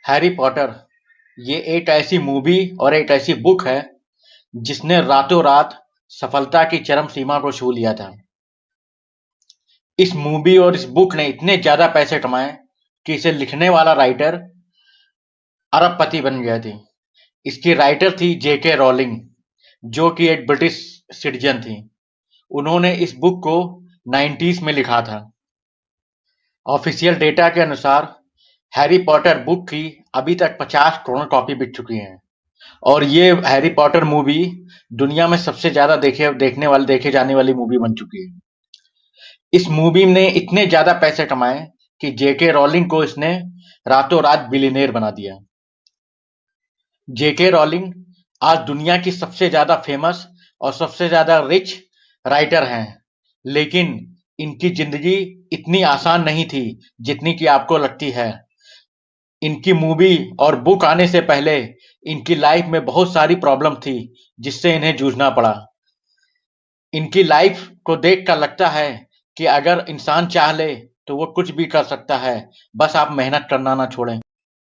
Harry Potter ये एक ऐसी मूवी और एक ऐसी बुक है जिसने रातों रात सफलता की चरम सीमा को छू लिया था। इस मूवी और इस बुक ने इतने ज्यादा पैसे कमाए कि इसे लिखने वाला राइटर अरबपति बन गया थी। इसकी राइटर थी जेके रॉलिंग, जो कि एक ब्रिटिश सिटीजन थी। उन्होंने इस बुक को 90s में लिखा था। ऑफिशियल डेटा के अनुसार हैरी पॉटर बुक की अभी तक 50 करोड़ कॉपी बिक चुकी हैं और ये हैरी पॉटर मूवी दुनिया में सबसे ज्यादा देखे जाने वाली मूवी बन चुकी है। इस मूवी ने इतने ज्यादा पैसे कमाए कि जेके रॉलिंग को इसने रातों रात बिलियनेयर बना दिया। जेके रॉलिंग आज दुनिया की सबसे ज्यादा फेमस और सबसे ज्यादा रिच राइटर हैं, लेकिन इनकी जिंदगी इतनी आसान नहीं थी जितनी कि आपको लगती है। इनकी मूवी और बुक आने से पहले इनकी लाइफ में बहुत सारी प्रॉब्लम थी जिससे इन्हें जूझना पड़ा। इनकी लाइफ को देखकर लगता है कि अगर इंसान चाह ले तो वो कुछ भी कर सकता है, बस आप मेहनत करना ना छोड़ें।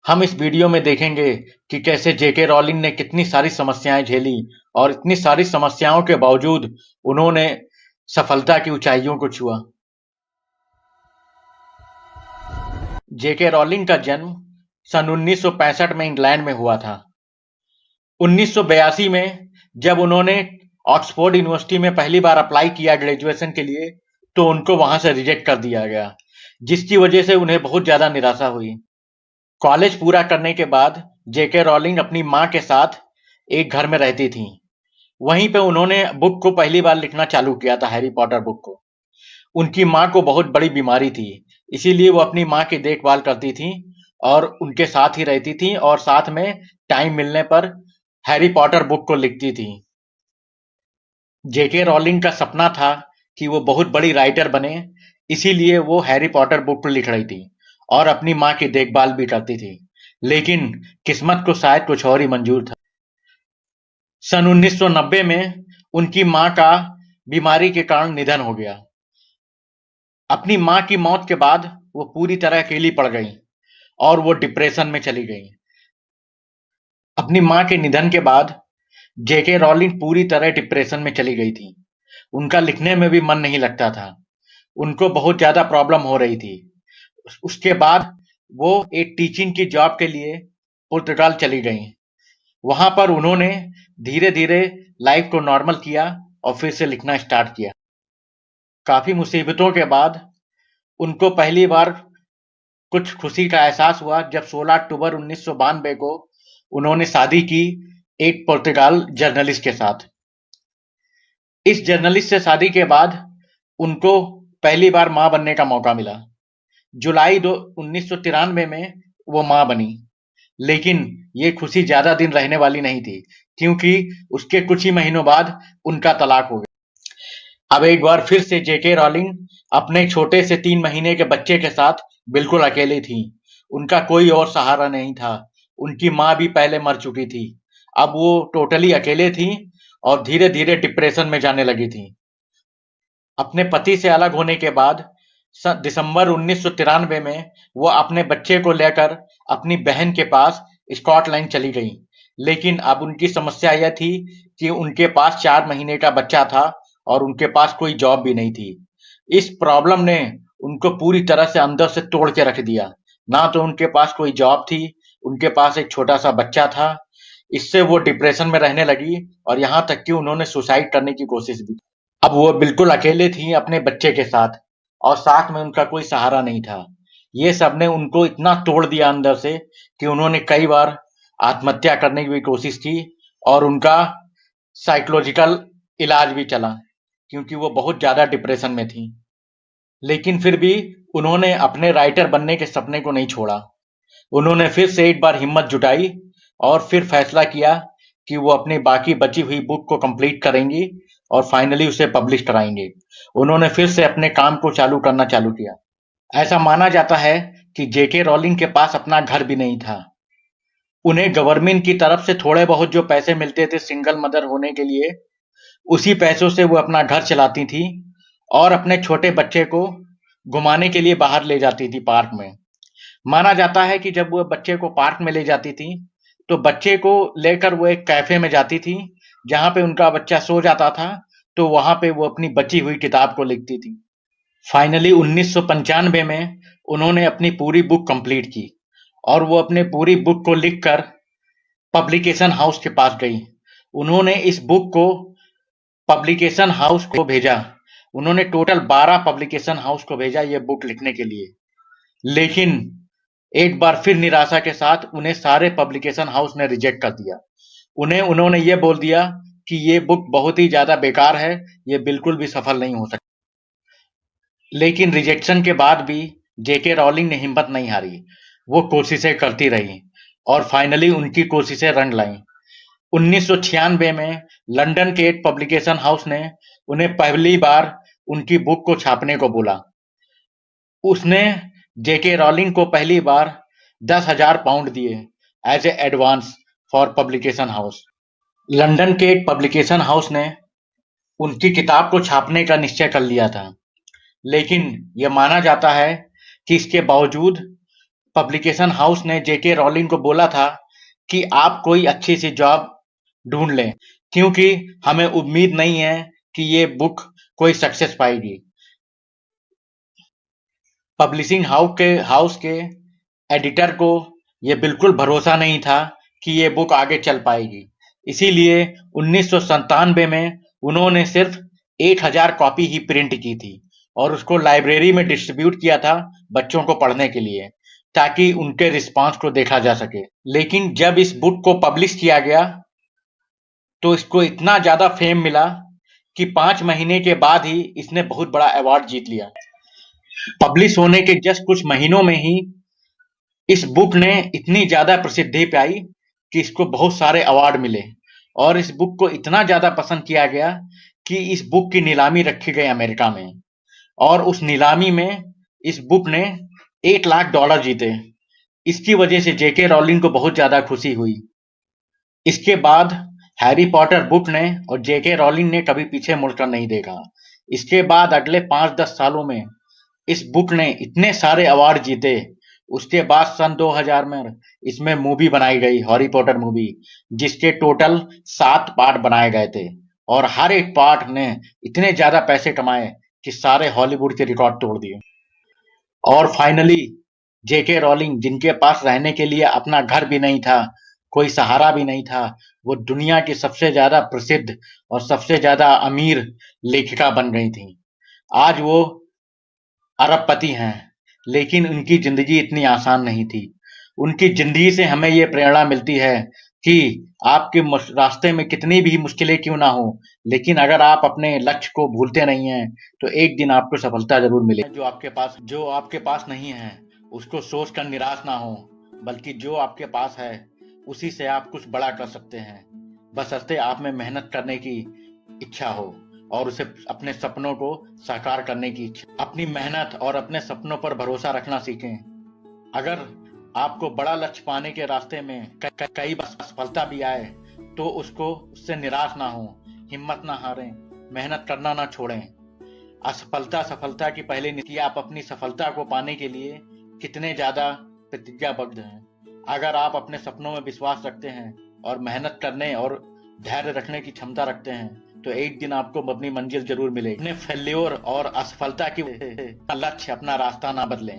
हम इस वीडियो में देखेंगे कि कैसे जेके रॉलिंग ने कितनी सारी समस्याएं झेली और इतनी सारी समस्याओं के बावजूद उन्होंने सफलता की ऊंचाइयों को छुआ। जेके रॉलिंग का जन्म सन 1965 में इंग्लैंड में हुआ था। 1982 में जब उन्होंने ऑक्सफोर्ड यूनिवर्सिटी में पहली बार अप्लाई किया ग्रेजुएशन के लिए, तो उनको वहां से रिजेक्ट कर दिया गया, जिसकी वजह से उन्हें बहुत ज्यादा निराशा हुई। कॉलेज पूरा करने के बाद जेके रॉलिंग अपनी मां के साथ एक घर में रहती थीं। वहीं पे उन्होंने बुक को पहली बार लिखना चालू किया था, हैरी पॉटर बुक को। उनकी मां को बहुत बड़ी बीमारी थी, इसीलिए वो अपनी मां की देखभाल करती थीं और उनके साथ ही रहती थीं और साथ में टाइम मिलने पर हैरी पॉटर बुक को लिखती थीं। जेके रॉलिंग का सपना था कि वो बहुत बड़ी राइटर बने, इसीलिए वो हैरी पॉटर बुक लिख रही थी और अपनी मां की देखभाल भी करती थी। लेकिन किस्मत को शायद कुछ और ही मंजूर था। सन 1990 में उनकी मां का बीमारी के कारण निधन हो गया। अपनी मां की मौत के बाद वो पूरी तरह अकेली पड़ गई और वो डिप्रेशन में चली गई। अपनी मां के निधन के बाद जेके रॉलिंग पूरी तरह डिप्रेशन में चली गई थी। उनका लिखने में भी मन नहीं लगता था। उनको बहुत ज्यादा प्रॉब्लम हो रही थी। उसके बाद वो एक टीचिंग की जॉब के लिए पुर्तगाल चली गई। वहां पर उन्होंने धीरे धीरे लाइफ को नॉर्मल किया और फिर से लिखना स्टार्ट किया। काफी मुसीबतों के बाद उनको पहली बार कुछ खुशी का एहसास हुआ जब 16 अक्टूबर 1992 को उन्होंने शादी की एक पुर्तगाल जर्नलिस्ट के साथ। इस जर्नलिस्ट से शादी के बाद उनको पहली बार मां बनने का मौका मिला। जुलाई 1993 में वो मां बनी, लेकिन ये खुशी ज्यादा दिन रहने वाली नहीं थी, क्योंकि उसके कुछ ही महीनों बाद उनका तलाक हो गया। अब एक बार फिर से जेके रॉलिंग अपने छोटे से 3 महीने के बच्चे के साथ बिल्कुल अकेली थी। उनका कोई और सहारा नहीं था। उनकी मां भी पहले मर चुकी थी। अब वो टोटली अकेले थी और धीरे धीरे डिप्रेशन में जाने लगी थी। अपने पति से अलग होने के बाद दिसंबर 1993 में वो अपने बच्चे को लेकर अपनी बहन के पास स्कॉटलैंड चली गई। लेकिन अब उनकी समस्या यह थी कि उनके पास 4 महीने का बच्चा था और उनके पास कोई जॉब भी नहीं थी। इस प्रॉब्लम ने उनको पूरी तरह से अंदर से तोड़ के रख दिया। ना तो उनके पास कोई जॉब थी, उनके पास एक छोटा सा बच्चा था। इससे वो डिप्रेशन में रहने लगी और यहाँ तक कि उन्होंने सुसाइड करने की कोशिश भी। अब वो बिल्कुल अकेले थी अपने बच्चे के साथ और साथ में उनका कोई सहारा नहीं था। ये सब ने उनको इतना तोड़ दिया अंदर से कि उन्होंने कई बार आत्महत्या करने की भी कोशिश की और उनका साइकोलॉजिकल इलाज भी चला, क्योंकि वो बहुत ज्यादा डिप्रेशन में थी। लेकिन फिर भी उन्होंने अपने राइटर बनने के सपने को नहीं छोड़ा। उन्होंने फिर से एक बार हिम्मत जुटाई और फिर फैसला किया कि वो अपनी बाकी बची हुई बुक को कंप्लीट करेंगी और फाइनली उसे पब्लिश कराएंगे। उन्होंने फिर से अपने काम को चालू किया। ऐसा माना जाता है कि जेके रॉलिंग के पास अपना घर भी नहीं था। उन्हें गवर्नमेंट की तरफ से थोड़े बहुत जो पैसे मिलते थे सिंगल मदर होने के लिए, उसी पैसों से वो अपना घर चलाती थी और अपने छोटे बच्चे को घुमाने के लिए बाहर ले जाती थी पार्क में। माना जाता है कि जब वो बच्चे को पार्क में ले जाती थी, तो बच्चे को लेकर वो एक कैफे में जाती थी, जहाँ पे उनका बच्चा सो जाता था, तो वहाँ पे वो अपनी बची हुई किताब को लिखती थी। फाइनली 1995 में उन्होंने अपनी पूरी बुक कंप्लीट की और वो अपने पूरी बुक को लिखकर पब्लिकेशन हाउस के पास गई। उन्होंने इस बुक को पब्लिकेशन हाउस को भेजा। उन्होंने टोटल 12 पब्लिकेशन हाउस को भेजा ये बुक लिखने के लिए। लेकिन एक बार फिर निराशा के साथ उन्हें सारे पब्लिकेशन हाउस ने रिजेक्ट कर दिया। उन्होंने ये बोल दिया कि ये बुक बहुत ही ज़्यादा बेकार है, ये बिल्कुल भी सफल नहीं हो सकती। लेकिन रिजेक्शन के बाद भी जेके रॉलिंग ने हिम्मत नहीं हारी। वो कोशिशें करती रही और फाइनली उनकी कोशिशें रंग लाईं। 1996 में लंदन के एक पब्लिकेशन हाउस ने उन्हें पहली बार उनकी बुक को छापने को बोला। उसने जेके रॉलिंग को पहली बार 10,000 पाउंड दिए as a advance for publication house. London के एक पब्लिकेशन हाउस ने उनकी किताब को छापने का निश्चय कर लिया था, लेकिन यह माना जाता है कि इसके बावजूद पब्लिकेशन हाउस ने जेके रॉलिंग को बोला था कि आप कोई अच्छी सी जॉब ढूंढ लें, क्योंकि हमें उम्मीद नहीं है कि ये बुक कोई सक्सेस पाएगी। पब्लिशिंग हाउस के एडिटर को ये बिल्कुल भरोसा नहीं था कि ये बुक आगे चल पाएगी। इसीलिए 1997 में उन्होंने सिर्फ 1000 कॉपी ही प्रिंट की थी और उसको लाइब्रेरी में डिस्ट्रीब्यूट किया था बच्चों को पढ़ने के लिए, ताकि उनके रिस्पांस को देखा जा सके। लेकिन जब इस बुक को पब्लिश किया गया तो इसको इतना ज्यादा फेम मिला कि 5 महीने के बाद ही इसने बहुत बड़ा अवार्ड जीत लिया। पब्लिश होने के जस्ट कुछ महीनों में ही इस बुक ने इतनी ज्यादा प्रसिद्धि पाई कि इसको बहुत सारे अवार्ड मिले और इस बुक को इतना ज्यादा पसंद किया गया कि इस बुक की नीलामी रखी गई अमेरिका में और उस नीलामी में इस बुक ने $1 लाख जीते। इसकी वजह से जेके रॉलिंग को बहुत ज्यादा खुशी हुई। इसके बाद हैरी पॉटर बुक ने और जेके रॉलिंग ने कभी पीछे मुड़कर नहीं देखा। इसके बाद अगले 5-10 सालों में इस बुक ने इतने सारे अवार्ड जीते। उसके बाद सन 2000 में इसमें मूवी बनाई गई, हैरी पॉटर मूवी, जिसके टोटल 7 पार्ट बनाए गए थे और हर एक पार्ट ने इतने ज्यादा पैसे कमाए कि सारे हॉलीवुड के रिकॉर्ड तोड़ दिए। और फाइनली जेके रॉलिंग, जिनके पास रहने के लिए अपना घर भी नहीं था, कोई सहारा भी नहीं था, वो दुनिया की सबसे ज्यादा प्रसिद्ध और सबसे ज्यादा अमीर लेखिका बन गई थी। आज वो अरबपति हैं, लेकिन उनकी जिंदगी इतनी आसान नहीं थी। उनकी जिंदगी से हमें ये प्रेरणा मिलती है कि आपके रास्ते में कितनी भी मुश्किलें क्यों ना हो, लेकिन अगर आप अपने लक्ष्य को भूलते नहीं हैं, तो एक दिन आपको सफलता जरूर मिलेगी। जो आपके पास नहीं है, उसको सोचकर निराश ना हो, बल्कि जो आपके पास है, उसी से आप कुछ बड़ा कर सकते हैं। बशर्ते आप में मेहनत करने की इच्छा हो और उसे अपने सपनों को साकार करने की इच्छा। अपनी मेहनत और अपने सपनों पर भरोसा रखना सीखें। अगर आपको बड़ा लक्ष्य पाने के रास्ते में कई बार असफलता भी आए, तो उससे निराश ना हो, हिम्मत ना हारें, मेहनत करना ना छोड़ें। असफलता सफलता की पहली नीति। आप अपनी सफलता को पाने के लिए कितने ज्यादा प्रतिज्ञाबद्ध हैं। अगर आप अपने सपनों में विश्वास रखते हैं और मेहनत करने और धैर्य रखने की क्षमता रखते हैं, तो एक दिन आपको अपनी मंजिल जरूर मिलेगी। अपने फेल्योर और असफलता की लक्ष्य, अपना रास्ता ना बदलें।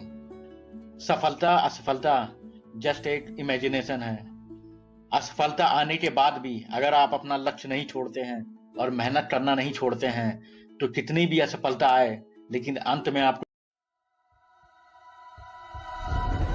सफलता असफलता जस्ट एक इमेजिनेशन है। असफलता आने के बाद भी अगर आप अपना लक्ष्य नहीं छोड़ते हैं और मेहनत करना नहीं छोड़ते हैं, तो कितनी भी असफलता आए, लेकिन अंत में आपको